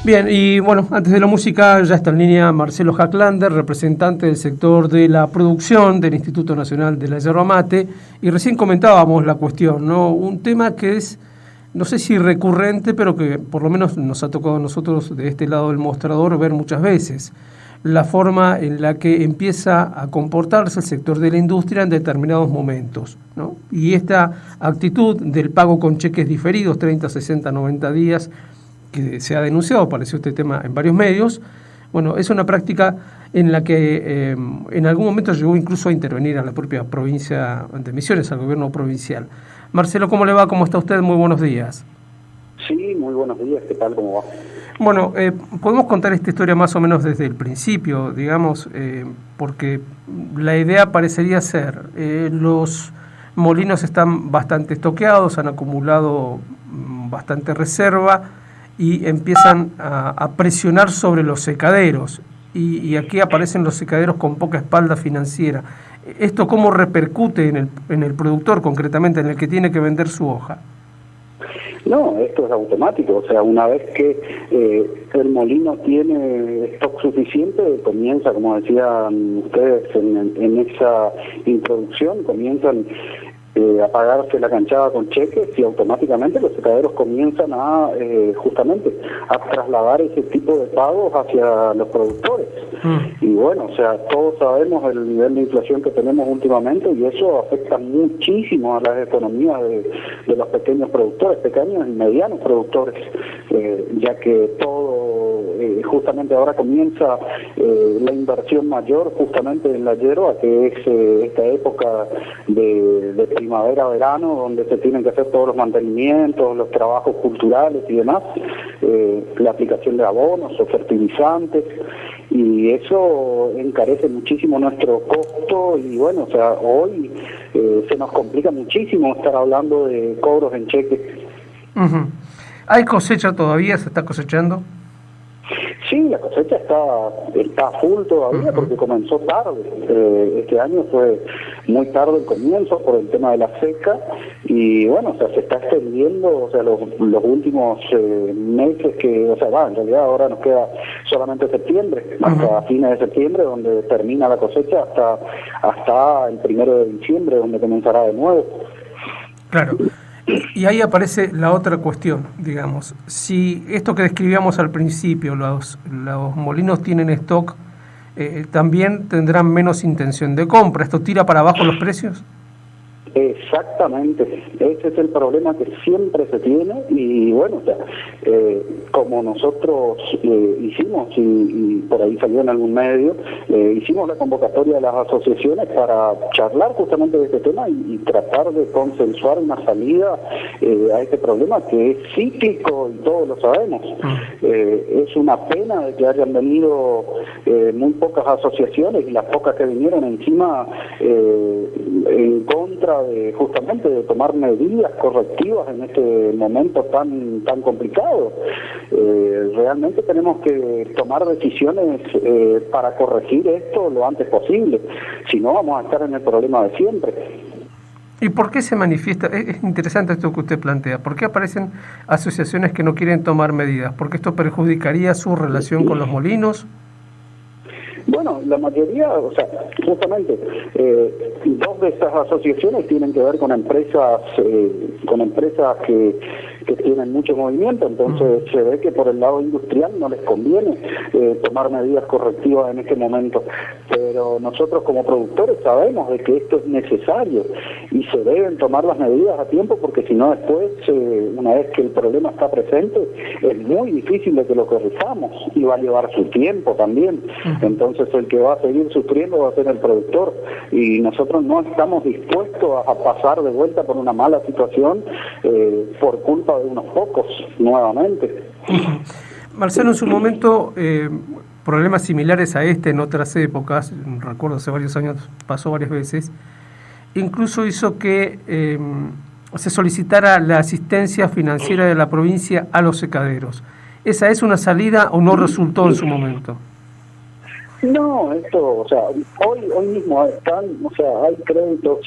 Bien, y bueno, antes de la música ya está en línea Marcelo Hacklander, representante del sector de la producción del Instituto Nacional de la Yerba Mate, y recién comentábamos la cuestión, ¿no? Un tema que es, no sé si recurrente, pero que por lo menos nos ha tocado a nosotros de este lado del mostrador ver muchas veces, la forma en la que empieza a comportarse el sector de la industria en determinados momentos, ¿no? Y esta actitud del pago con cheques diferidos, 30, 60, 90 días, que se ha denunciado, apareció este tema en varios medios, bueno, es una práctica en la que en algún momento llegó incluso a intervenir a la propia provincia de Misiones, al gobierno provincial. Marcelo, ¿cómo le va? ¿Cómo está usted? Muy buenos días. Sí, muy buenos días, ¿qué tal? ¿Cómo va? Bueno, podemos contar esta historia más o menos desde el principio, digamos, porque la idea parecería ser, los molinos están bastante estoqueados, han acumulado bastante reserva, y empiezan a presionar sobre los secaderos, y aquí aparecen los secaderos con poca espalda financiera. ¿Esto cómo repercute en el productor, concretamente, en el que tiene que vender su hoja? No, esto es automático, o sea, una vez que el molino tiene stock suficiente, comienza, como decían ustedes en esa introducción, comienzan a pagarse la canchada con cheques y automáticamente los secaderos comienzan a justamente a trasladar ese tipo de pagos hacia los productores. Y bueno, o sea, todos sabemos el nivel de inflación que tenemos últimamente y eso afecta muchísimo a las economías de los pequeños productores, pequeños y medianos productores, ya que todo justamente ahora comienza la inversión mayor justamente en la yerba, que es esta época de primavera-verano, donde se tienen que hacer todos los mantenimientos, los trabajos culturales y demás, la aplicación de abonos o fertilizantes, y eso encarece muchísimo nuestro costo y bueno, o sea, hoy se nos complica muchísimo estar hablando de cobros en cheque. ¿Hay cosecha todavía? ¿Se está cosechando? Sí, la cosecha está full todavía porque comenzó tarde. Este año fue muy tarde el comienzo por el tema de la seca y bueno, o sea, se está extendiendo, o sea, los últimos meses que, o sea, en realidad ahora nos queda solamente septiembre, hasta fines de septiembre, donde termina la cosecha, hasta el 1 de diciembre, donde comenzará de nuevo. Claro. Y ahí aparece la otra cuestión, digamos, si esto que describíamos al principio, los molinos tienen stock, también tendrán menos intención de compra. ¿Esto tira para abajo los precios? Exactamente, ese es el problema que siempre se tiene y bueno, o sea, como nosotros hicimos y por ahí salió en algún medio, hicimos la convocatoria de las asociaciones para charlar justamente de este tema y tratar de consensuar una salida a este problema que es cíclico y todos lo sabemos. Es una pena de que hayan venido muy pocas asociaciones y las pocas que vinieron encima en contra justamente de tomar medidas correctivas en este momento tan complicado. Realmente tenemos que tomar decisiones para corregir esto lo antes posible, si no vamos a estar en el problema de siempre. ¿Y por qué se manifiesta? Es interesante esto que usted plantea. ¿Por qué aparecen asociaciones que no quieren tomar medidas? ¿Porque esto perjudicaría su relación con los molinos? Bueno, la mayoría, o sea, justamente, dos de esas asociaciones tienen que ver con empresas que tienen mucho movimiento, entonces se ve que por el lado industrial no les conviene tomar medidas correctivas en este momento, pero nosotros como productores sabemos de que esto es necesario y se deben tomar las medidas a tiempo porque si no después, una vez que el problema está presente, es muy difícil de que lo corrijamos y va a llevar su tiempo también. Entonces el que va a seguir sufriendo va a ser el productor y nosotros no estamos dispuestos a pasar de vuelta por una mala situación por culpa de unos pocos nuevamente. Marcelo, en su momento problemas similares a este en otras épocas, recuerdo hace varios años pasó varias veces, incluso hizo que se solicitara la asistencia financiera de la provincia a los secaderos. ¿Esa es una salida o no resultó en su momento? No, esto, o sea, hoy mismo están, o sea, hay créditos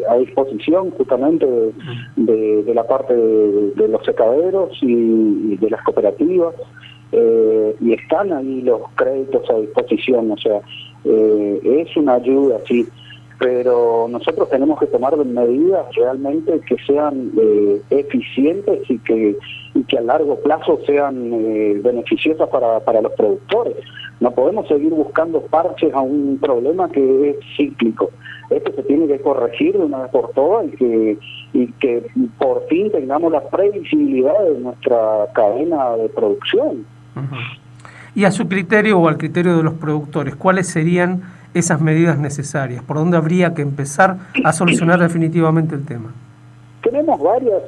a disposición justamente de la parte de los secaderos y de las cooperativas. y están ahí los créditos a disposición, o sea, es una ayuda, sí, pero nosotros tenemos que tomar medidas realmente que sean eficientes y que a largo plazo sean beneficiosas para los productores. No podemos seguir buscando parches a un problema que es cíclico. Esto se tiene que corregir de una vez por todas y que por fin tengamos la previsibilidad de nuestra cadena de producción. Uh-huh. Y a su criterio o al criterio de los productores, ¿cuáles serían esas medidas necesarias? ¿Por dónde habría que empezar a solucionar definitivamente el tema? Tenemos varias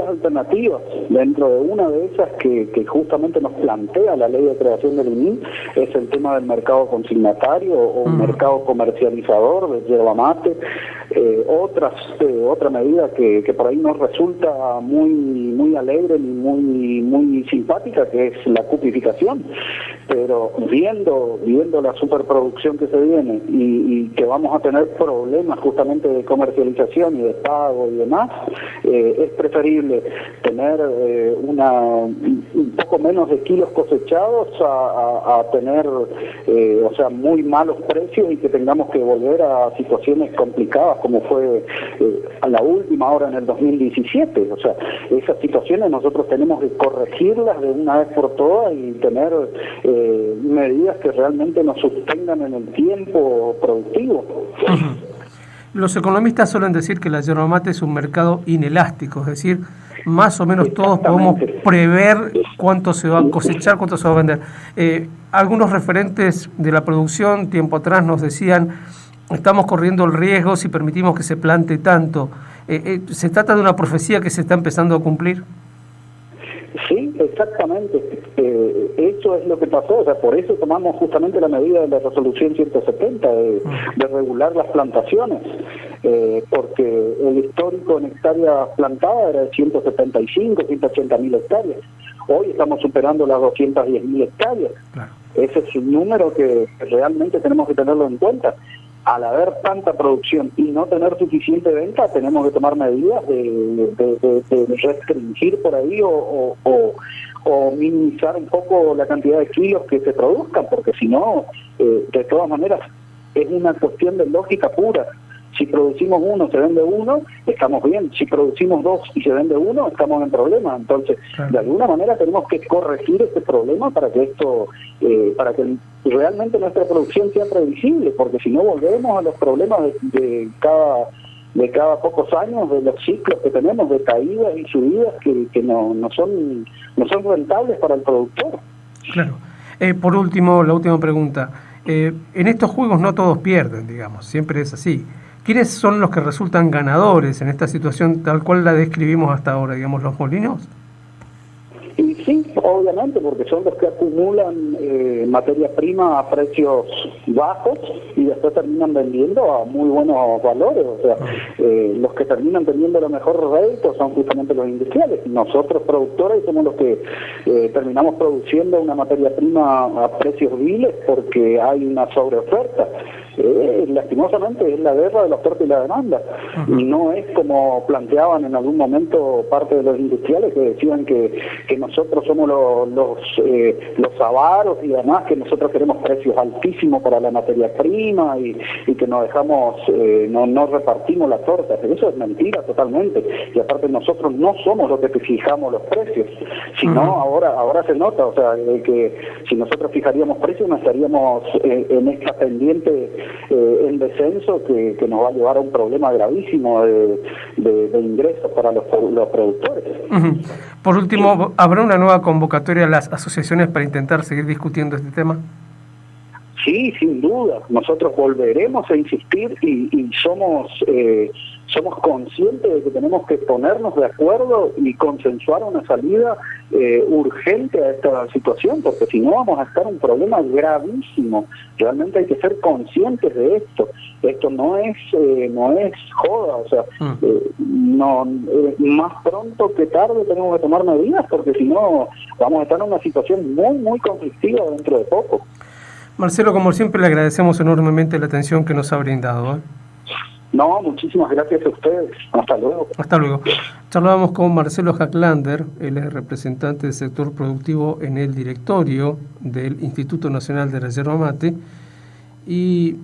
alternativas. Dentro de una de esas que justamente nos plantea la ley de creación del INIM es el tema del mercado consignatario o un mercado comercializador de yerba mate. Otra medida que por ahí nos resulta muy alegre y muy simpática, que es la cupificación, pero viendo la superproducción que se viene y que vamos a tener problemas justamente de comercialización y de pago y demás, es preferible tener un poco menos de kilos cosechados a tener muy malos precios y que tengamos que volver a situaciones complicadas como fue a la última hora en el 2017. O sea, esas situaciones nosotros tenemos que corregirlas de una vez por todas y tener medidas que realmente nos sostengan en el tiempo productivo. Los economistas suelen decir que la yerba mate es un mercado inelástico, es decir, más o menos todos podemos prever cuánto se va a cosechar, cuánto se va a vender. Algunos referentes de la producción tiempo atrás nos decían: estamos corriendo el riesgo si permitimos que se plante tanto. ¿Se trata de una profecía que se está empezando a cumplir? Sí, exactamente. Eso es lo que pasó. O sea, por eso tomamos justamente la medida de la resolución 170 de regular las plantaciones, porque el histórico en hectáreas plantadas era de 175, 180.000 hectáreas. Hoy estamos superando las 210.000 hectáreas. Claro. Ese es un número que realmente tenemos que tenerlo en cuenta. Al haber tanta producción y no tener suficiente venta, tenemos que tomar medidas de restringir por ahí o minimizar un poco la cantidad de kilos que se produzcan, porque si no, de todas maneras, es una cuestión de lógica pura. Si producimos uno, se vende uno, estamos bien. Si producimos dos y se vende uno, estamos en problema. Entonces, claro, de alguna manera tenemos que corregir este problema para que para que realmente nuestra producción sea previsible, porque si no volvemos a los problemas de cada pocos años, de los ciclos que tenemos de caídas y subidas que no son rentables para el productor. Claro. Por último, la última pregunta. En estos juegos no todos pierden, digamos, siempre es así. ¿Quiénes son los que resultan ganadores en esta situación tal cual la describimos hasta ahora, digamos, los molinos? Y sí, obviamente, porque son los que acumulan materia prima a precios bajos y después terminan vendiendo a muy buenos valores. O sea, los que terminan teniendo los mejores réditos son justamente los industriales. Nosotros, productores, somos los que terminamos produciendo una materia prima a precios viles porque hay una sobreoferta. Lastimosamente es la guerra de la oferta y la demanda, y no es como planteaban en algún momento parte de los industriales que decían que nosotros somos los avaros y demás, que nosotros queremos precios altísimos para la materia prima y que nos dejamos, no repartimos las tortas. Eso es mentira totalmente, y aparte nosotros no somos los que fijamos los precios, sino ahora se nota, o sea, que si nosotros fijaríamos precios no estaríamos en esta pendiente en descenso que nos va a llevar a un problema gravísimo de ingresos para los productores. Por último, ¿habrá una nueva convocatoria a las asociaciones para intentar seguir discutiendo este tema? Sí, sin duda. Nosotros volveremos a insistir y somos conscientes de que tenemos que ponernos de acuerdo y consensuar una salida urgente a esta situación, porque si no vamos a estar en un problema gravísimo. Realmente hay que ser conscientes de esto. Esto no es joda, o sea, más pronto que tarde tenemos que tomar medidas, porque si no vamos a estar en una situación muy conflictiva dentro de poco. Marcelo, como siempre, le agradecemos enormemente la atención que nos ha brindado. No, muchísimas gracias a ustedes. Hasta luego. Hasta luego. Charlábamos con Marcelo Hacklander, él es representante del sector productivo en el directorio del Instituto Nacional de la Yerba Mate. Y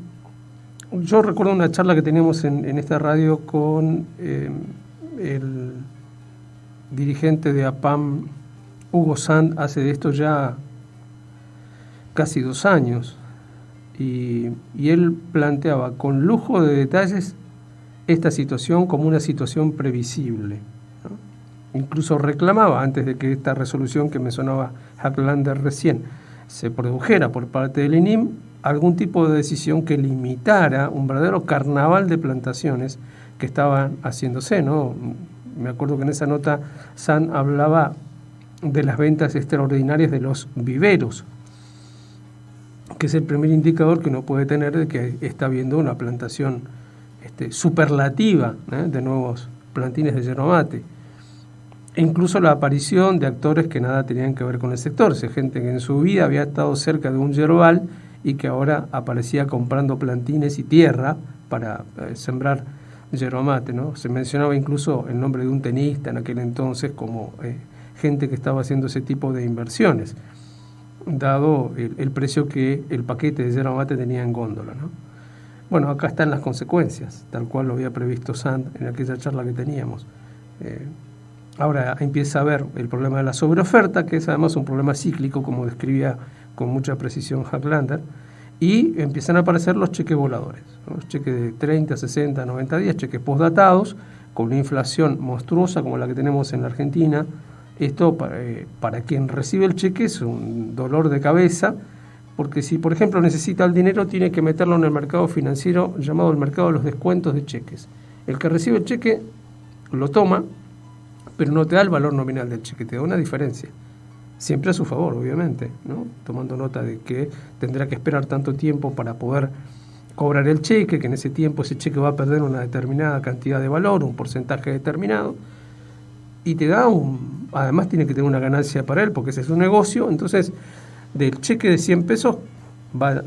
yo recuerdo una charla que teníamos en esta radio con el dirigente de APAM, Hugo Sand, hace de esto ya casi 2 años. Y él planteaba con lujo de detalles esta situación como una situación previsible, ¿no? Incluso reclamaba, antes de que esta resolución que mencionaba Hacklander recién se produjera por parte del INIM, algún tipo de decisión que limitara un verdadero carnaval de plantaciones que estaban haciéndose, ¿no? Me acuerdo que en esa nota San hablaba de las ventas extraordinarias de los viveros, que es el primer indicador que uno puede tener de que está habiendo una plantación superlativa, de nuevos plantines de yerba mate. E incluso la aparición de actores que nada tenían que ver con el sector, gente que en su vida había estado cerca de un yerbal y que ahora aparecía comprando plantines y tierra para sembrar yerba mate, ¿no? Se mencionaba incluso el nombre de un tenista en aquel entonces como gente que estaba haciendo ese tipo de inversiones, dado el precio que el paquete de yerba mate tenía en góndola, ¿no? Bueno, acá están las consecuencias, tal cual lo había previsto Sand en aquella charla que teníamos. Ahora empieza a ver el problema de la sobreoferta, que es además un problema cíclico, como describía con mucha precisión Hacklander, y empiezan a aparecer los cheques voladores, ¿no? Los cheques de 30, 60, 90 días, cheques postdatados, con una inflación monstruosa como la que tenemos en la Argentina. Esto para quien recibe el cheque es un dolor de cabeza, porque si, por ejemplo, necesita el dinero, tiene que meterlo en el mercado financiero llamado el mercado de los descuentos de cheques. El que recibe el cheque lo toma, pero no te da el valor nominal del cheque, te da una diferencia. Siempre a su favor, obviamente, ¿no? Tomando nota de que tendrá que esperar tanto tiempo para poder cobrar el cheque, que en ese tiempo ese cheque va a perder una determinada cantidad de valor, un porcentaje determinado, y te da además tiene que tener una ganancia para él, porque ese es un negocio. Entonces, del cheque de 100 pesos,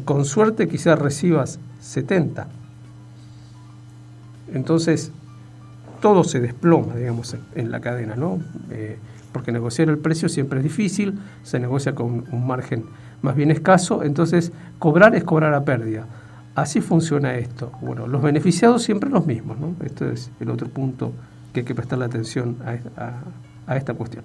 con suerte quizás recibas 70. Entonces, todo se desploma, digamos, en la cadena, ¿no? Porque negociar el precio siempre es difícil, se negocia con un margen más bien escaso, entonces cobrar es cobrar a pérdida. Así funciona esto. Bueno, los beneficiados siempre los mismos, ¿no? Esto es el otro punto que hay que prestarle atención a esta cuestión.